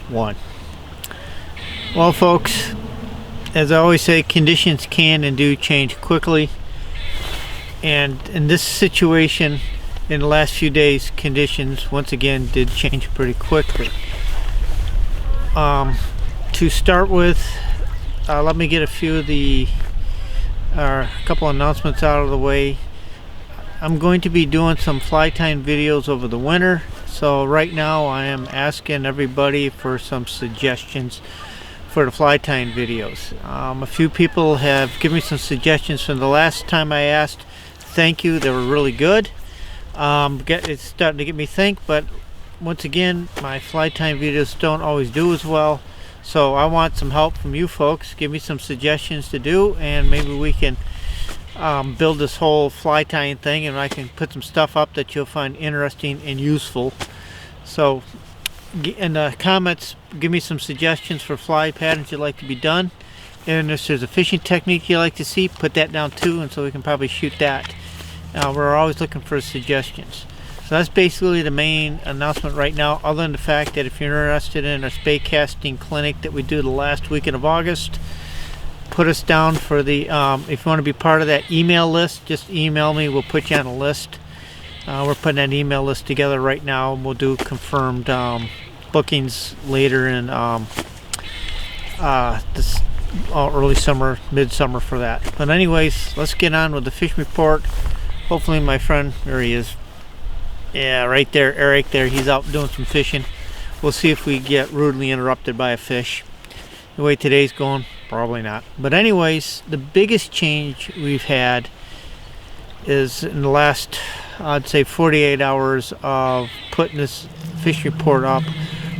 1. Well, folks, as I always say, conditions can and do change quickly, and in this situation in the last few days, conditions once again did change pretty quickly. To start with, let me get a few of the couple announcements out of the way. I'm going to be doing some fly tying videos over the winter, so right now I am asking everybody for some suggestions for the fly tying videos. A few people have given me some suggestions from the last time I asked. Thank you, they were really good. It's starting to get me think, but once again, my fly tying videos don't always do as well, so I want some help from you folks. Give me some suggestions to do, and maybe we can build this whole fly tying thing, and I can put some stuff up that you'll find interesting and useful. So in the comments, give me some suggestions for fly patterns you'd like to be done, and if there's a fishing technique you like to see, put that down too, and so we can probably shoot that. We're always looking for suggestions. So that's basically the main announcement right now, other than the fact that if you're interested in our spay casting clinic that we do the last weekend of August, put us down for the, if you want to be part of that email list, just email me, we'll put you on a list. We're putting that email list together right now, and we'll do confirmed bookings later in this early summer, midsummer for that. But anyways, let's get on with the fishing report. Hopefully my friend, there he is. Yeah, right there, Eric there, he's out doing some fishing. We'll see if we get rudely interrupted by a fish. The way today's going, probably not. But anyways, the biggest change we've had is in the last, I'd say 48 hours of putting this fish report up,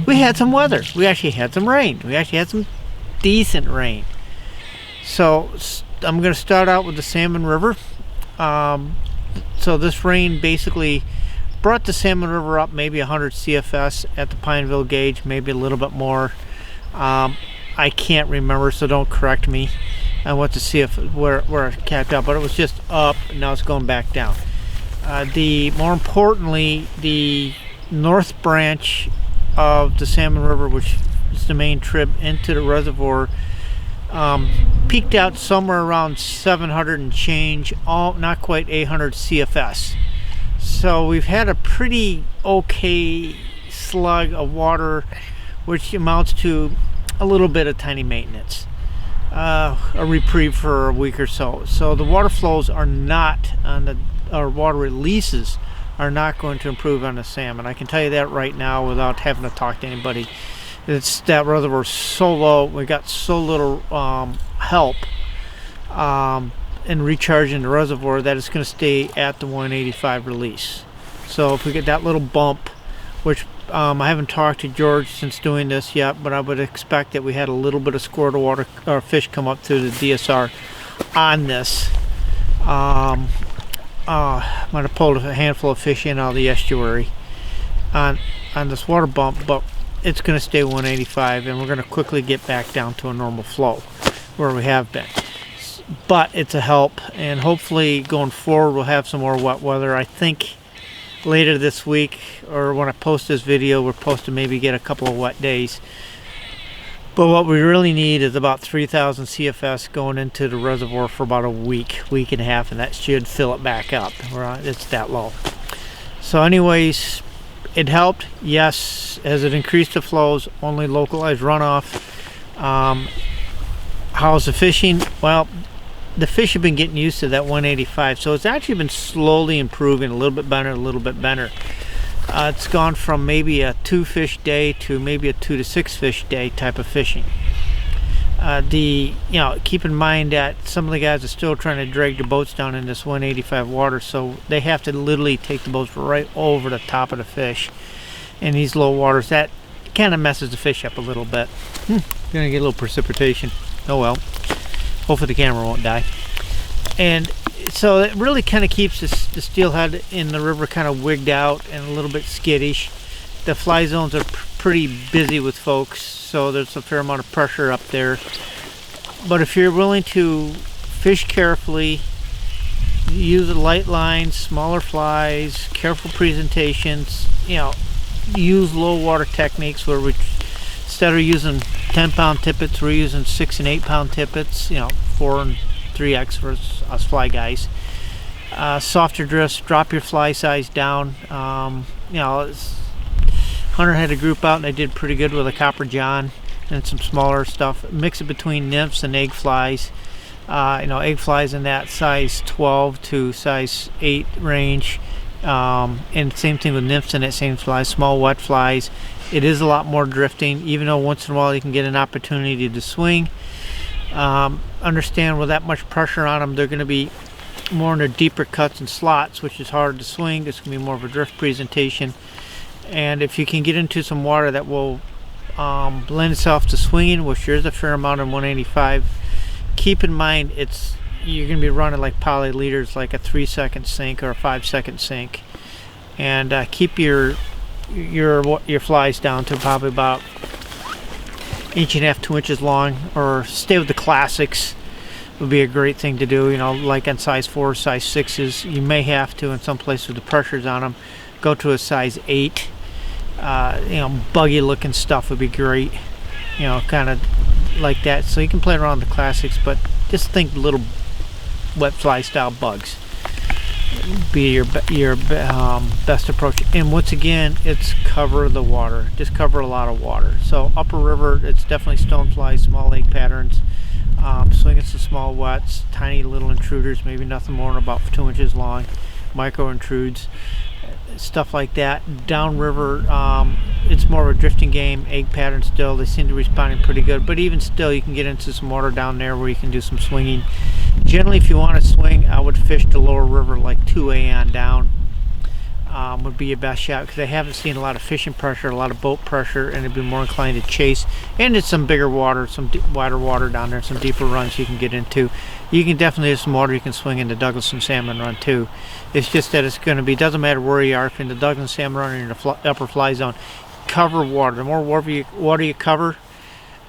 we had some weather. We actually had some rain. We actually had some decent rain. So I'm going to start out with the Salmon River. So this rain basically brought the Salmon River up maybe 100 CFS at the Pineville gauge, maybe a little bit more. I can't remember, so don't correct me on what to see if where it capped out, but it was just up, and now it's going back down. More importantly, the north branch of the Salmon River, which is the main trib into the reservoir, peaked out somewhere around 700 and change, not quite 800 CFS. So we've had a pretty okay slug of water, which amounts to a little bit of tiny maintenance, a reprieve for a week or so. So the water flows are not on the, or water releases are not going to improve on the salmon. I can tell you that right now without having to talk to anybody. It's that reservoir is so low, we got so little help in recharging the reservoir that it's going to stay at the 185 release. So if we get that little bump, which I haven't talked to George since doing this yet, but I would expect that we had a little bit of squirt of water or fish come up through the DSR on this. Might have pulled a handful of fish in out of the estuary on this water bump, but it's going to stay 185, and we're going to quickly get back down to a normal flow where we have been. But it's a help, and hopefully going forward we'll have some more wet weather. I think later this week, or when I post this video, we're supposed to maybe get a couple of wet days. But what we really need is about 3,000 CFS going into the reservoir for about a week and a half, and that should fill it back up. It's that low. So anyways, it helped, yes. As it increased the flows, only localized runoff. How's the fishing? Well, the fish have been getting used to that 185, so it's actually been slowly improving, a little bit better, a little bit better. It's gone from maybe a 2 fish day to maybe a 2 to 6 fish day type of fishing. Keep in mind that some of the guys are still trying to drag their boats down in this 185 water, so they have to literally take the boats right over the top of the fish in these low waters. That kind of messes the fish up a little bit. Gonna get a little precipitation. Oh well, hopefully the camera won't die. And so it really kind of keeps the steelhead in the river kind of wigged out and a little bit skittish. The fly zones are pretty busy with folks, so there's a fair amount of pressure up there. But if you're willing to fish carefully, use light lines, smaller flies, careful presentations, use low water techniques where we instead of using 10-pound tippets, we're using 6 and 8-pound tippets, you know, 4 and 3x for us fly guys. Softer drifts, drop your fly size down. You know, Hunter had a group out and they did pretty good with a Copper John and some smaller stuff. Mix it between nymphs and egg flies. You know, egg flies in that size 12 to size 8 range. And same thing with nymphs in that same flies, small wet flies. It is a lot more drifting, even though once in a while you can get an opportunity to swing. Understand with that much pressure on them, they're going to be more in their deeper cuts and slots, which is hard to swing. It's going to be more of a drift presentation. And if you can get into some water that will lend itself to swinging, which there's a fair amount in 185, keep in mind you're going to be running like poly leaders, like a 3-second sink or a 5-second sink, and keep your flies down to probably about 1.5 to 2 inches long, or stay with the classics would be a great thing to do. You know, like on size 4, size 6s, you may have to in some places with the pressures on them go to a size 8. You know, buggy looking stuff would be great, you know, kind of like that. So you can play around with the classics, but just think little wet fly style bugs be your best approach. And once again, it's cover the water, just cover a lot of water. So upper river, it's definitely stoneflies, small lake patterns, swinging some small wets, tiny little intruders, maybe nothing more than about 2 inches long, micro intrudes, stuff like that. Downriver, it's more of a drifting game, egg pattern still. They seem to be responding pretty good, but even still you can get into some water down there where you can do some swinging. Generally, if you want to swing, I would fish the lower river, like 2A on down, would be your best shot, because I haven't seen a lot of fishing pressure, a lot of boat pressure, and it'd be more inclined to chase. And it's some bigger water, some wider water down there, some deeper runs you can get into. You can definitely have some water you can swing in the Douglas and Salmon Run too. It's just that it's going to be, doesn't matter where you are, if you're in the Douglas and Salmon Run or in the upper fly zone, cover water. The more water you cover,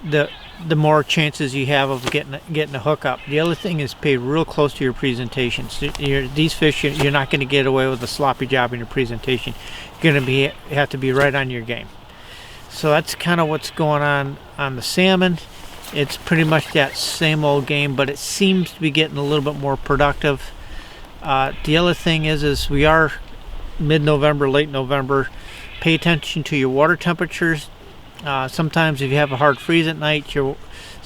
the more chances you have of getting a hook up. The other thing is pay real close to your presentations. These fish, you're not going to get away with a sloppy job in your presentation. You're going to have to be right on your game. So that's kind of what's going on the salmon. It's pretty much that same old game, but it seems to be getting a little bit more productive. The other thing is we are mid-November, late November. Pay attention to your water temperatures. Sometimes if you have a hard freeze at night, you're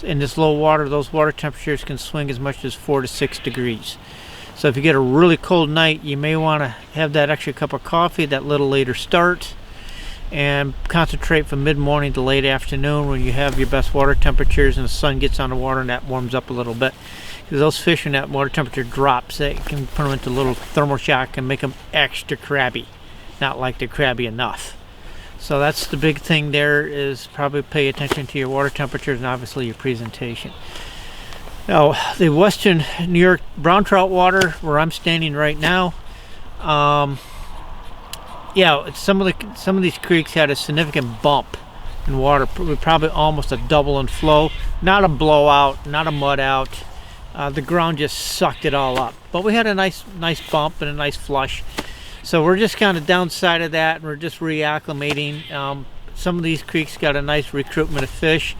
in this low water, those water temperatures can swing as much as 4 to 6 degrees. So if you get a really cold night, you may want to have that extra cup of coffee, that little later start, and concentrate from mid-morning to late afternoon when you have your best water temperatures and the sun gets on the water and that warms up a little bit. Because those fish, when that water temperature drops, it can put them into a little thermal shock and make them extra crabby. Not like they're crabby enough. So that's the big thing there, is probably pay attention to your water temperatures and obviously your presentation. Now, the western New York brown trout water, where I'm standing right now, yeah, some of these creeks had a significant bump in water, probably almost a double in flow. Not a blowout, not a mud out. The ground just sucked it all up. But we had a nice bump and a nice flush. So we're just kind of downside of that, and we're just reacclimating. Some of these creeks got a nice recruitment of fish.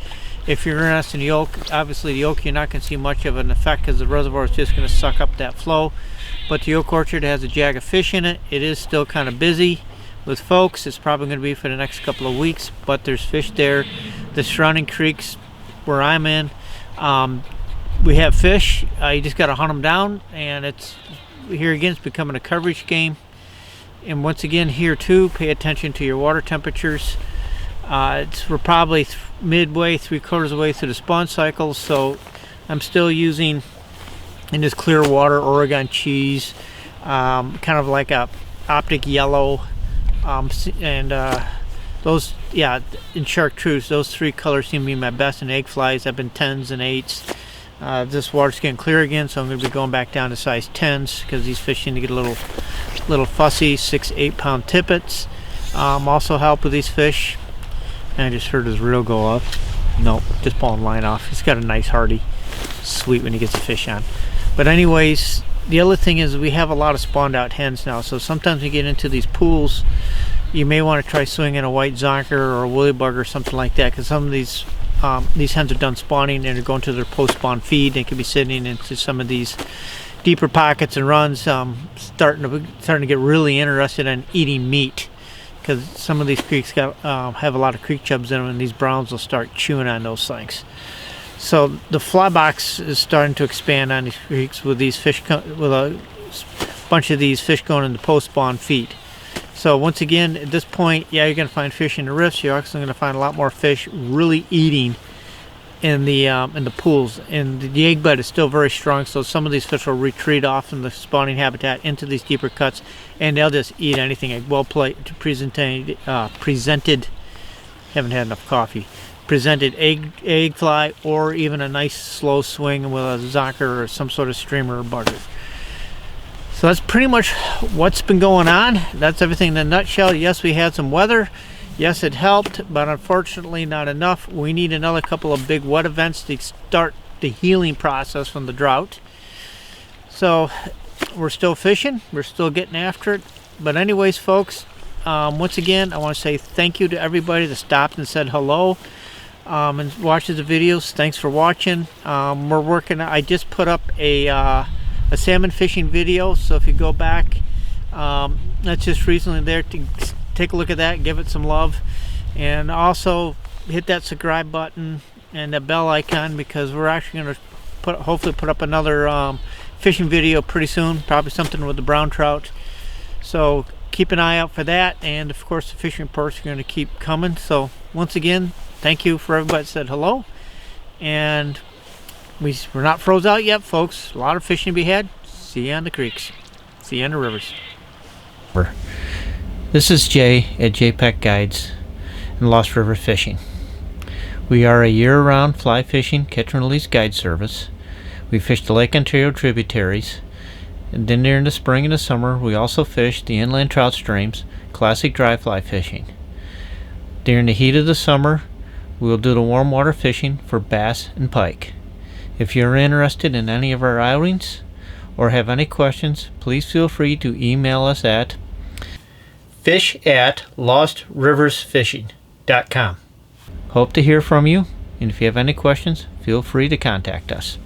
If you're interested in the Yoke, obviously the Yoke, you're not going to see much of an effect because the reservoir is just going to suck up that flow. But the Yoke Orchard has a jag of fish in it. It is still kind of busy with folks. It's probably going to be for the next couple of weeks, but there's fish there. The surrounding creeks where I'm in, we have fish. You just got to hunt them down, and it's here again, it's becoming a coverage game. And once again, here too, pay attention to your water temperatures. We're probably midway, 3/4 of the way through the spawn cycle, so I'm still using in this clear water Oregon cheese, kind of like a optic yellow, and those, yeah, in chartreuse, those 3 colors seem to be my best in egg flies. I've been 10s and 8s. This water's getting clear again, so I'm going to be going back down to size 10s because these fish seem to get a little fussy. 6-8 pound tippets also help with these fish. And I just heard his reel go up. Nope, just pulling line off. He's got a nice hardy, sweet when he gets the fish on. But anyways, the other thing is we have a lot of spawned out hens now, so sometimes we get into these pools you may want to try swinging a white zonker or a woolly bug or something like that, because some of these hens are done spawning and are going to their post-spawn feed. They could be sitting into some of these deeper pockets and runs, starting to get really interested in eating meat, because some of these creeks have a lot of creek chubs in them, and these browns will start chewing on those things. So the fly box is starting to expand on these creeks with these fish, with a bunch of these fish going into post-spawn feed. So once again, at this point, yeah, you're going to find fish in the rifts. You're also going to find a lot more fish really eating in the pools. And the egg bed is still very strong, so some of these fish will retreat off from the spawning habitat into these deeper cuts, and they'll just eat anything. Well presented. Haven't had enough coffee. Presented egg fly, or even a nice slow swing with a zonker or some sort of streamer or bugger. So that's pretty much what's been going on. That's everything in a nutshell. Yes, we had some weather. Yes, it helped, but unfortunately not enough. We need another couple of big wet events to start the healing process from the drought. So we're still fishing. We're still getting after it. But anyways, folks, once again, I want to say thank you to everybody that stopped and said hello and watches the videos. Thanks for watching. We're working. I just put up a salmon fishing video, so if you go back, that's just recently there, to take a look at that, give it some love, and also hit that subscribe button and the bell icon, because we're actually going to hopefully put up another fishing video pretty soon, probably something with the brown trout. So keep an eye out for that, and of course the fishing reports are going to keep coming. So once again, thank you for everybody that said hello, and we're not froze out yet, folks. A lot of fishing to be had. See you on the creeks. See you on the rivers. This is Jay at JPEG Guides and Lost River Fishing. We are a year-round fly fishing catch and release guide service. We fish the Lake Ontario tributaries, and then during the spring and the summer we also fish the inland trout streams, classic dry fly fishing. During the heat of the summer, we will do the warm water fishing for bass and pike. If you're interested in any of our outings or have any questions, please feel free to email us at fish@lostriversfishing.com. Hope to hear from you, and if you have any questions, feel free to contact us.